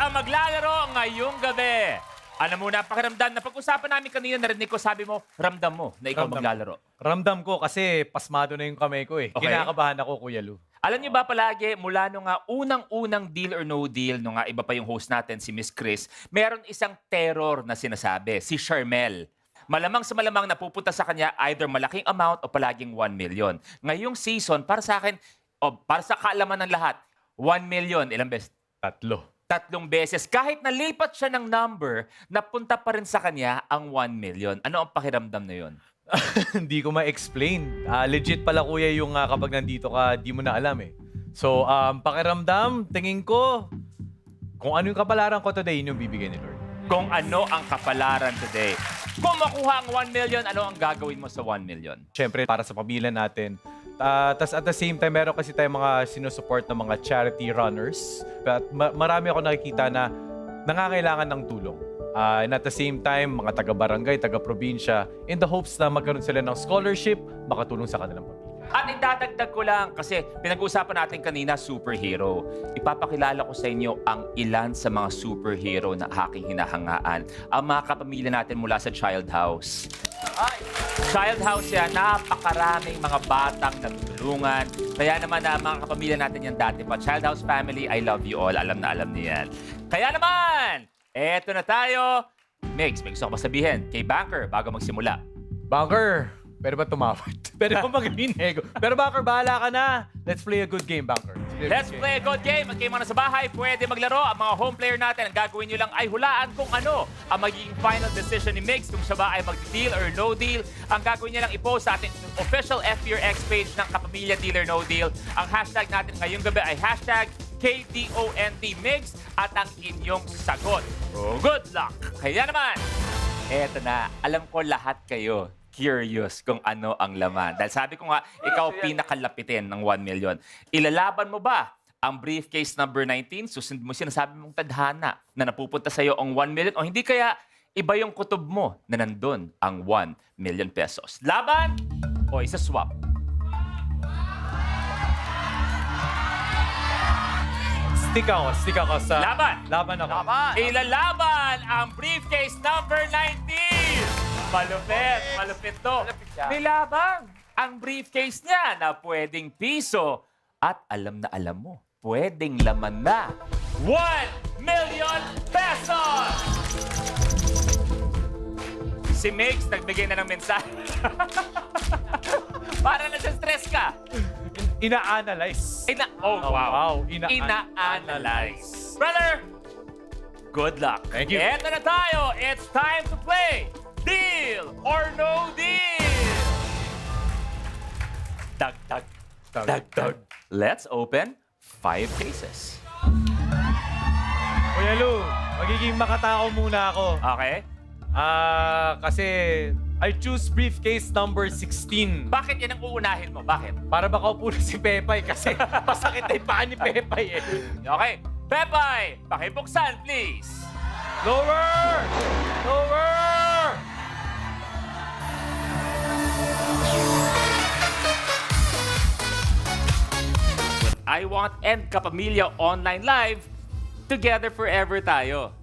ang maglalaro ngayong gabi. Ano muna, pakiramdam na pag-usapan namin kanina, narinig ko, sabi mo, ramdam mo na ikaw Ramdam. maglalaro. Ramdam ko kasi pasmado na yung kamay ko eh. Okay. Kinakabahan ako, Kuya Lu. Alam niyo ba palagi, mula nung unang-unang Deal or No Deal, nung iba pa yung host natin, si Miss Chris, meron isang terror na sinasabi, si Charmel. Malamang sa malamang napupunta sa kanya either malaking amount o palaging 1 million. Ngayong season, para sa akin, o para sa kaalaman ng lahat, 1 million, ilang beses? 3 beses. Kahit nalipat siya ng number, napunta pa rin sa kanya ang 1 million. Ano ang pakiramdam na yun? Hindi ko ma-explain. Legit pala, Kuya, yung kapag nandito ka, di mo na alam eh. So, pakiramdam, tingin ko, kung ano yung kapalaran ko today, yun yung bibigyan ni Lord. Kung ano ang kapalaran today. Kung makuha ang 1 million, ano ang gagawin mo sa 1 million? Siyempre, para sa pamilya natin. Tas at the same time, meron kasi tayong mga sinusupport ng mga charity runners. At marami ako nakikita na nangangailangan ng tulong. And at the same time, mga taga-barangay, taga-probinsya, in the hopes na magkaroon sila ng scholarship, makatulong sa kanilang pamilya. At idadagdag ko lang, kasi pinag-uusapan natin kanina, superhero. Ipapakilala ko sa inyo ang ilan sa mga superhero na aking hinahangaan. Ang mga kapamilya natin mula sa Child House. Child House yan, napakaraming mga batang natutulungan. Kaya naman mga kapamilya natin yan dati pa. Child House family, I love you all. Alam na alam niyo yan. Kaya naman, eto na tayo. Migs, may gusto ko sabihin kay Banker bago magsimula. Banker, pwede ba tumawad? Pwede ba mag-binego? Pero Banker, bahala ka na. Let's play a good game, Banker. Let's play a good game. At kayo mga nasa bahay, pwede maglaro. Ang mga home player natin, ang gagawin nyo lang ay hulaan kung ano ang magiging final decision ni Migs. Kung siya ba ay mag-deal or no deal. Ang gagawin nyo lang i-post sa ating official FPRX page ng Kapamilya Deal or No Deal. Ang hashtag natin ngayong gabi ay hashtag KDONTMigs at ang inyong sagot. Oh, good luck! Kaya naman, eto na, alam ko lahat kayo curious kung ano ang laman. Dahil sabi ko nga, ikaw pinakalapitin ng 1 million. Ilalaban mo ba ang briefcase number 19? Susunod mo sinasabi mong tadhana na napupunta sa'yo ang 1 million? O hindi kaya iba yung kutob mo na nandun ang 1 million pesos? Laban o isa-swap? Stick ako sa... Laban! Laban ako. Ilalaban ang briefcase number 19! Malupit to. Nilabang ang briefcase niya na pwedeng piso at alam na alam mo, pwedeng laman na 1 million pesos! Si Migs nagbigay na ng mensahe. Para na-stress ka. Ina-analyze. Oh, wow. Ina-analyze. Brother, good luck. Thank you. Eto na tayo. It's time to play Deal or No Deal. Dag. Let's open 5 cases. Kuya Lu, magiging makatao muna ako. Okay? Kasi I choose briefcase number 16. Bakit yan ang uunahin mo? Bakit? Para makaupo na si Pepay kasi masakit na yung paa ni Pepay eh. Okay. Pepay, pakibuksan, please. Lower! Lower! I Want and Kapamilya Online Live, together forever tayo.